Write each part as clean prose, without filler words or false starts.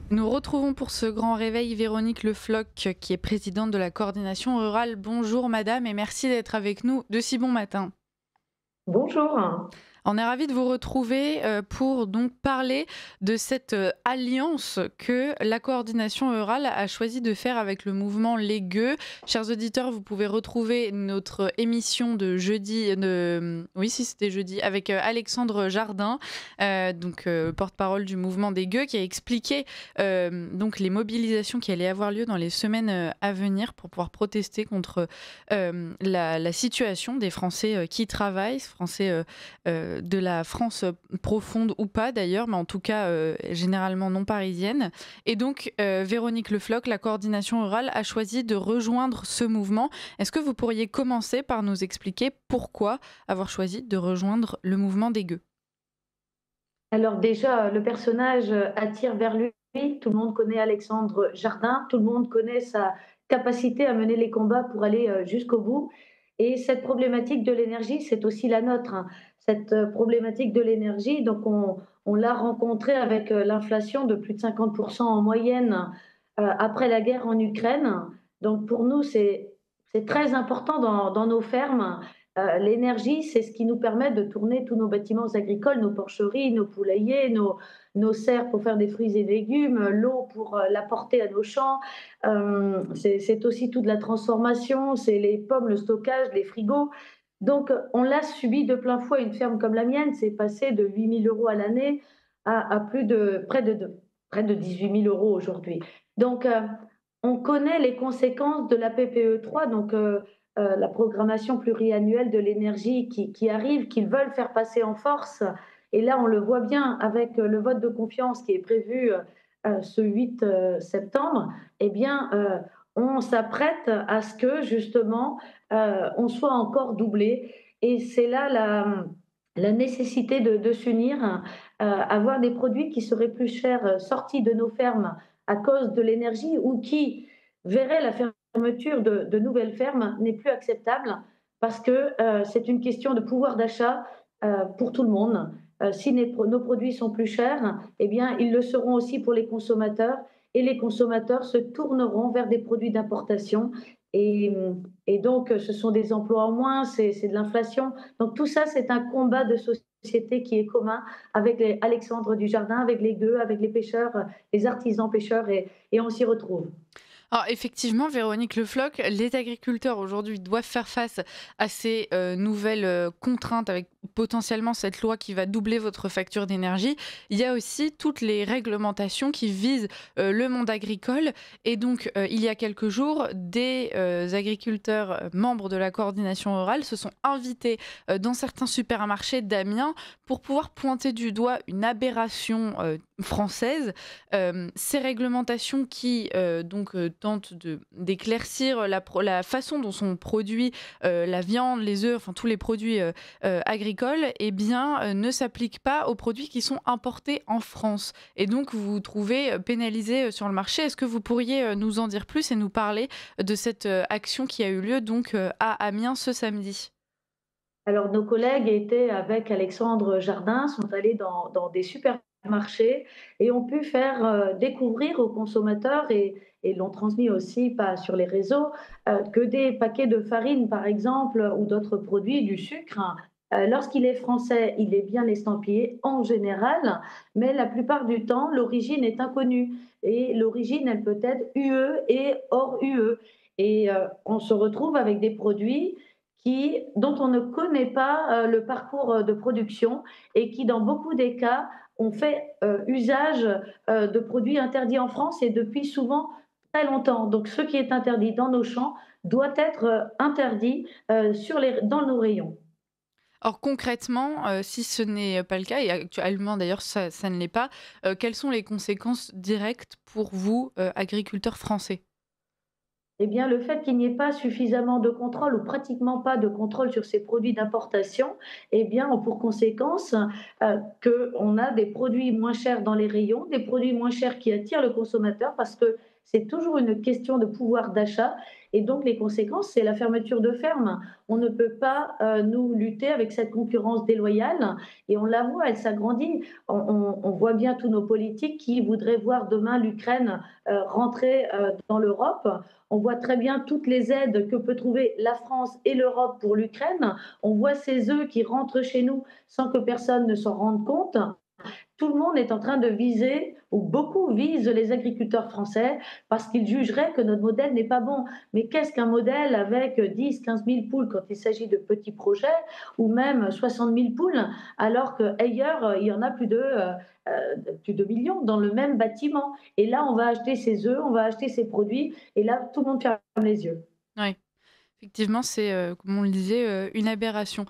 Nous retrouvons pour ce grand réveil Véronique Le Floch, qui est présidente de la coordination rurale. Bonjour madame et merci d'être avec nous de si bon matin. Bonjour. On est ravis de vous retrouver pour donc parler de cette alliance que la coordination rurale a choisi de faire avec le mouvement Les Gueux. Chers auditeurs, vous pouvez retrouver notre émission de jeudi, oui si c'était jeudi, avec Alexandre Jardin, porte-parole du mouvement des Gueux, qui a expliqué donc les mobilisations qui allaient avoir lieu dans les semaines à venir pour pouvoir protester contre la situation des Français qui travaillent, Français de la France profonde ou pas d'ailleurs, mais en tout cas généralement non parisienne. Et donc Véronique Le Floch, la coordination rurale, a choisi de rejoindre ce mouvement. Est-ce que vous pourriez commencer par nous expliquer pourquoi avoir choisi de rejoindre le mouvement des Gueux? Alors déjà, le personnage attire vers lui. Tout le monde connaît Alexandre Jardin, tout le monde connaît sa capacité à mener les combats pour aller jusqu'au bout. Et cette problématique de l'énergie, c'est aussi la nôtre, hein. Cette problématique de l'énergie, donc on l'a rencontrée avec l'inflation de plus de 50% en moyenne après la guerre en Ukraine. Donc pour nous, c'est très important dans nos fermes. L'énergie, c'est ce qui nous permet de tourner tous nos bâtiments agricoles, nos porcheries, nos poulaillers, nos serres pour faire des fruits et légumes, l'eau pour l'apporter à nos champs. C'est aussi toute la transformation, c'est les pommes, le stockage, les frigos. Donc, on l'a subi de plein fouet. Une ferme comme la mienne, c'est passé de 8 000 euros à l'année à plus de près de 18 000 euros aujourd'hui. Donc, on connaît les conséquences de la PPE 3, donc la programmation pluriannuelle de l'énergie qui arrive, qu'ils veulent faire passer en force. Et là, on le voit bien avec le vote de confiance qui est prévu ce 8 septembre. Eh bien, on s'apprête à ce que justement on soit encore doublé. Et c'est là la nécessité de s'unir, avoir des produits qui seraient plus chers sortis de nos fermes à cause de l'énergie ou qui verraient la fermeture de nouvelles fermes n'est plus acceptable parce que c'est une question de pouvoir d'achat pour tout le monde. Si nos produits sont plus chers, eh bien, ils le seront aussi pour les consommateurs et les consommateurs se tourneront vers des produits d'importation. Et, et donc, ce sont des emplois en moins, c'est de l'inflation. Donc, tout ça, c'est un combat de société qui est commun avec les Alexandre Dujardin, avec les gueux, avec les pêcheurs, les artisans pêcheurs, et on s'y retrouve. Alors effectivement, Véronique Le Floch, les agriculteurs aujourd'hui doivent faire face à ces nouvelles contraintes avec potentiellement cette loi qui va doubler votre facture d'énergie. Il y a aussi toutes les réglementations qui visent le monde agricole. Et donc, il y a quelques jours, des agriculteurs membres de la coordination rurale se sont invités dans certains supermarchés d'Amiens pour pouvoir pointer du doigt une aberration française. Ces réglementations qui tentent d'éclaircir la façon dont sont produits la viande, les œufs, enfin tous les produits agricoles, eh bien, ne s'appliquent pas aux produits qui sont importés en France. Et donc, vous vous trouvez pénalisé sur le marché. Est-ce que vous pourriez nous en dire plus et nous parler de cette action qui a eu lieu donc à Amiens ce samedi? Alors, nos collègues étaient avec Alexandre Jardin, sont allés dans des supermarchés et ont pu faire découvrir aux consommateurs et l'ont transmis aussi pas sur les réseaux que des paquets de farine, par exemple, ou d'autres produits, du sucre, hein, lorsqu'il est français, il est bien estampillé en général, mais la plupart du temps, l'origine est inconnue. Et l'origine, elle peut être UE et hors UE. Et on se retrouve avec des produits dont on ne connaît pas le parcours de production et qui, dans beaucoup des cas, ont fait usage de produits interdits en France et depuis souvent très longtemps. Donc, ce qui est interdit dans nos champs doit être interdit dans nos rayons. Alors concrètement, si ce n'est pas le cas et actuellement d'ailleurs ça ne l'est pas, quelles sont les conséquences directes pour vous, agriculteurs français? Eh bien, le fait qu'il n'y ait pas suffisamment de contrôle ou pratiquement pas de contrôle sur ces produits d'importation, eh bien, ont pour conséquence qu'on a des produits moins chers dans les rayons, des produits moins chers qui attirent le consommateur parce que c'est toujours une question de pouvoir d'achat et donc les conséquences, c'est la fermeture de fermes. On ne peut pas, nous, lutter avec cette concurrence déloyale et on la voit, elle s'agrandit. On voit bien tous nos politiques qui voudraient voir demain l'Ukraine, rentrer, dans l'Europe. On voit très bien toutes les aides que peut trouver la France et l'Europe pour l'Ukraine. On voit ces œufs qui rentrent chez nous sans que personne ne s'en rende compte. Tout le monde est en train de viser, ou beaucoup visent les agriculteurs français parce qu'ils jugeraient que notre modèle n'est pas bon. Mais qu'est-ce qu'un modèle avec 10, 15 000 poules quand il s'agit de petits projets ou même 60 000 poules alors qu'ailleurs, il y en a plus de millions dans le même bâtiment. Et là, on va acheter ces œufs, on va acheter ces produits et là, tout le monde ferme les yeux. Ouais. Effectivement, c'est, comme on le disait, une aberration.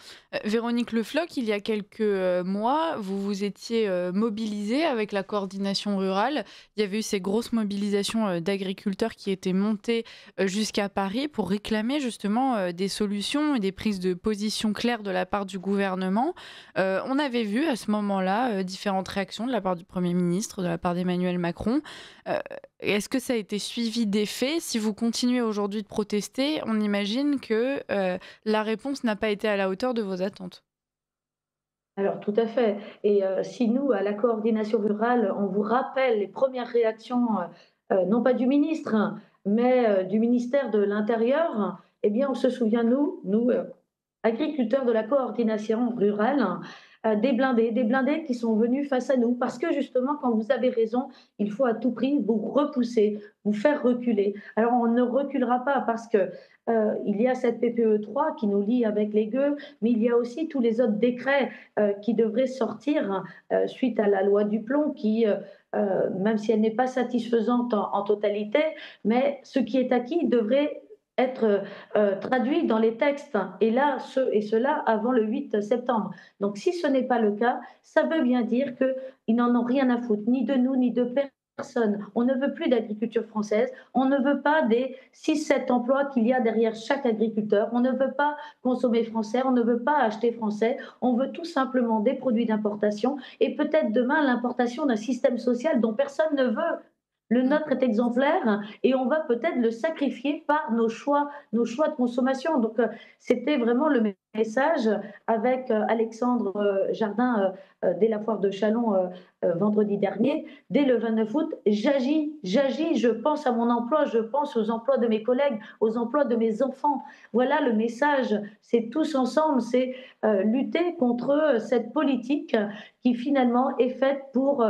Véronique Le Floch, il y a quelques, mois, vous vous étiez, mobilisée avec la coordination rurale. Il y avait eu ces grosses mobilisations, d'agriculteurs qui étaient montés, jusqu'à Paris pour réclamer justement, des solutions et des prises de position claires de la part du gouvernement. On avait vu à ce moment-là, différentes réactions de la part du Premier ministre, de la part d'Emmanuel Macron. Heu, Est-ce que ça a été suivi d'effet? Si vous continuez aujourd'hui de protester, on imagine que, la réponse n'a pas été à la hauteur de vos attentes. Alors tout à fait et si nous, à la coordination rurale, on vous rappelle les premières réactions, non pas du ministre, hein, mais du ministère de l'intérieur, eh bien on se souvient nous, agriculteurs de la coordination rurale, des blindés qui sont venus face à nous. Parce que justement, quand vous avez raison, il faut à tout prix vous repousser, vous faire reculer. Alors on ne reculera pas parce que il y a cette PPE 3 qui nous lie avec les gueux, mais il y a aussi tous les autres décrets qui devraient sortir suite à la loi du plomb qui, même si elle n'est pas satisfaisante en totalité, mais ce qui est acquis devrait être traduit dans les textes, et là, ce et cela avant le 8 septembre. Donc si ce n'est pas le cas, ça veut bien dire qu'ils n'en ont rien à foutre, ni de nous, ni de personne. On ne veut plus d'agriculture française, on ne veut pas des 6-7 emplois qu'il y a derrière chaque agriculteur, on ne veut pas consommer français, on ne veut pas acheter français, on veut tout simplement des produits d'importation et peut-être demain l'importation d'un système social dont personne ne veut. Le Mmh. nôtre est exemplaire et on va peut-être le sacrifier par nos choix de consommation. Donc, c'était vraiment le message avec Alexandre Jardin dès la foire de Chalon vendredi dernier. Dès le 29 août, j'agis, je pense à mon emploi, je pense aux emplois de mes collègues, aux emplois de mes enfants. Voilà le message. C'est tous ensemble, c'est lutter contre cette politique qui finalement est faite pour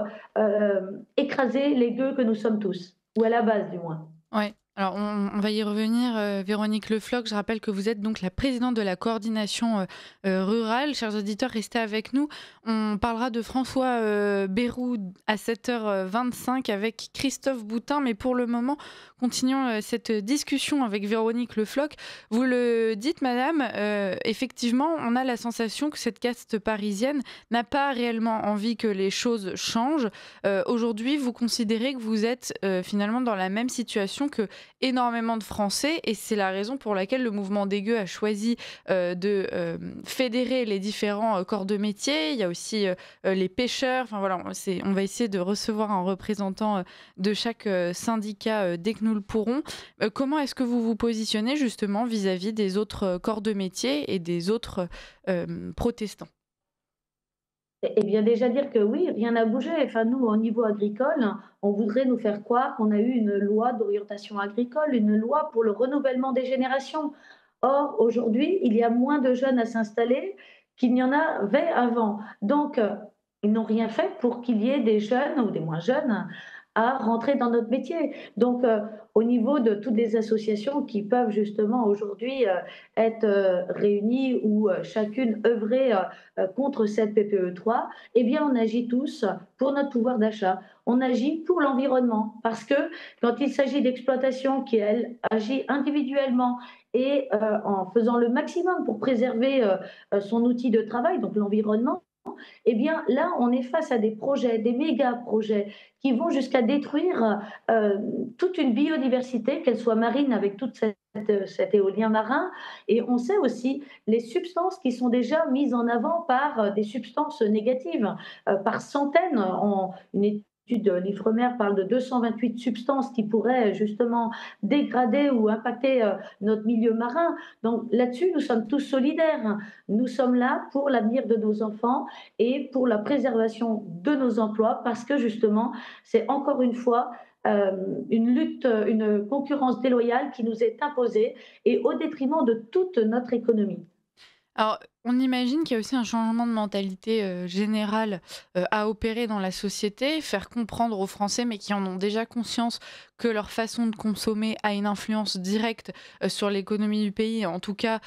écraser les gueux que nous sommes tous, ou à la base du moins. Ouais. Alors on va y revenir, Véronique Le Floch. Je rappelle que vous êtes donc la présidente de la coordination, rurale. Chers auditeurs, restez avec nous. On parlera de François, Bayrou à 7h25 avec Christophe Boutin. Mais pour le moment, continuons, cette discussion avec Véronique Le Floch. Vous le dites madame, effectivement, on a la sensation que cette caste parisienne n'a pas réellement envie que les choses changent. Aujourd'hui, vous considérez que vous êtes, finalement dans la même situation que énormément de Français et c'est la raison pour laquelle le mouvement des gueux a choisi de fédérer les différents corps de métier. Il y a aussi les pêcheurs. Enfin voilà, on va essayer de recevoir un représentant de chaque syndicat dès que nous le pourrons. Comment est-ce que vous vous positionnez justement vis-à-vis des autres corps de métier et des autres protestants? Et bien déjà dire que oui, rien n'a bougé. Enfin, nous, au niveau agricole, on voudrait nous faire croire qu'on a eu une loi d'orientation agricole, une loi pour le renouvellement des générations. Or, aujourd'hui, il y a moins de jeunes à s'installer qu'il n'y en avait avant. Donc, ils n'ont rien fait pour qu'il y ait des jeunes ou des moins jeunes à rentrer dans notre métier. Donc, au niveau de toutes les associations qui peuvent justement aujourd'hui être réunies ou chacune œuvrer contre cette PPE 3, eh bien, on agit tous pour notre pouvoir d'achat. On agit pour l'environnement parce que quand il s'agit d'exploitation qui, elle, agit individuellement et en faisant le maximum pour préserver son outil de travail, donc l'environnement, eh bien là, on est face à des projets, des méga projets qui vont jusqu'à détruire toute une biodiversité, qu'elle soit marine avec toute cet éolien marin. Et on sait aussi les substances qui sont déjà mises en avant par des substances négatives par centaines. Une l'Ifremer parle de 228 substances qui pourraient justement dégrader ou impacter notre milieu marin. Donc là-dessus, nous sommes tous solidaires. Nous sommes là pour l'avenir de nos enfants et pour la préservation de nos emplois parce que justement, c'est encore une fois une lutte, une concurrence déloyale qui nous est imposée et au détriment de toute notre économie. Alors, on imagine qu'il y a aussi un changement de mentalité, général, à opérer dans la société. Faire comprendre aux Français, mais qui en ont déjà conscience, que leur façon de consommer a une influence directe, sur l'économie du pays, en tout cas,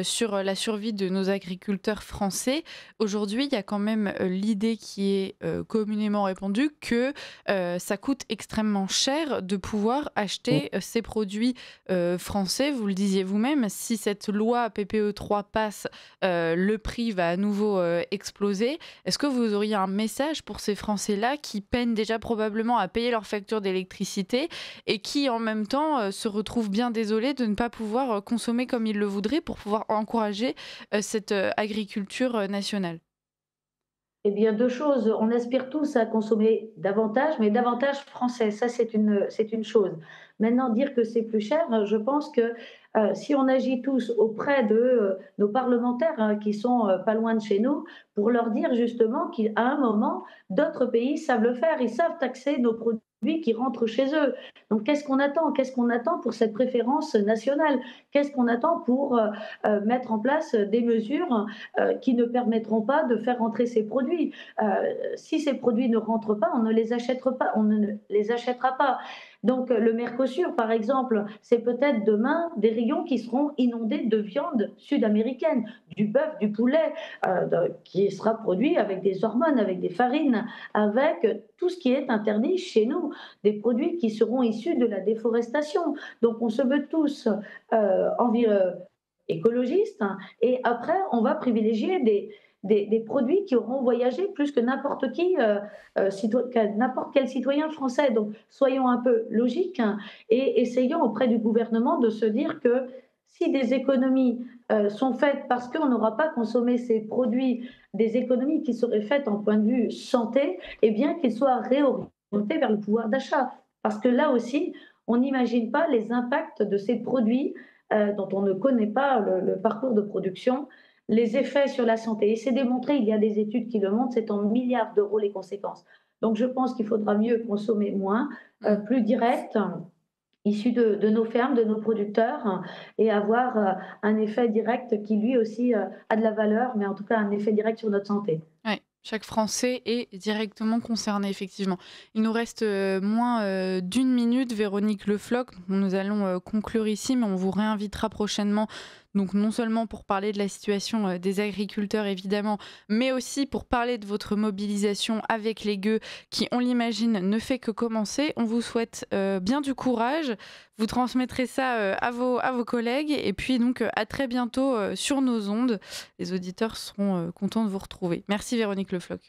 sur, la survie de nos agriculteurs français. Aujourd'hui, il y a quand même, l'idée qui est, communément répandue que, ça coûte extrêmement cher de pouvoir acheter, ces produits, français. Vous le disiez vous-même, si cette loi PPE3 passe, le prix va à nouveau exploser. Est-ce que vous auriez un message pour ces Français-là qui peinent déjà probablement à payer leurs factures d'électricité et qui en même temps se retrouvent bien désolés de ne pas pouvoir consommer comme ils le voudraient pour pouvoir encourager cette agriculture nationale? Eh bien, 2 choses. On aspire tous à consommer davantage, mais davantage français. Ça, c'est une chose. Maintenant, dire que c'est plus cher, je pense que, si on agit tous auprès de, nos parlementaires, hein, qui sont, pas loin de chez nous, pour leur dire justement qu'à un moment, d'autres pays savent le faire. Ils savent taxer nos produits qui rentrent chez eux. Donc qu'est-ce qu'on attend? Qu'est-ce qu'on attend pour cette préférence nationale? Qu'est-ce qu'on attend pour, mettre en place des mesures qui ne permettront pas de faire rentrer ces produits. Si ces produits ne rentrent pas, on ne les achètera pas. On ne les achètera pas. Donc le Mercosur, par exemple, c'est peut-être demain des rayons qui seront inondés de viande sud-américaine, du bœuf, du poulet, qui sera produit avec des hormones, avec des farines, avec tout ce qui est interdit chez nous, des produits qui seront issus de la déforestation. Donc on se veut tous écologistes, hein, et après on va privilégier des produits qui auront voyagé plus que n'importe qui, n'importe quel citoyen français. Donc soyons un peu logiques, hein, et essayons auprès du gouvernement de se dire que si des économies sont faites parce qu'on n'aura pas consommé ces produits, des économies qui seraient faites en point de vue santé, eh bien qu'ils soient réorientés vers le pouvoir d'achat. Parce que là aussi, on n'imagine pas les impacts de ces produits dont on ne connaît pas le parcours de production, les effets sur la santé. Et c'est démontré, il y a des études qui le montrent, c'est en milliards d'euros les conséquences. Donc je pense qu'il faudra mieux consommer moins, Mmh. plus direct, issu de nos fermes, de nos producteurs, et avoir un effet direct qui lui aussi a de la valeur, mais en tout cas un effet direct sur notre santé. Ouais, chaque Français est directement concerné, effectivement. Il nous reste moins d'une minute, Véronique Le Floch. Nous allons conclure ici, mais on vous réinvitera prochainement. Donc non seulement pour parler de la situation des agriculteurs, évidemment, mais aussi pour parler de votre mobilisation avec les gueux qui, on l'imagine, ne fait que commencer. On vous souhaite bien du courage. Vous transmettrez ça à vos collègues. Et puis donc à très bientôt sur nos ondes. Les auditeurs seront contents de vous retrouver. Merci Véronique Le Floch.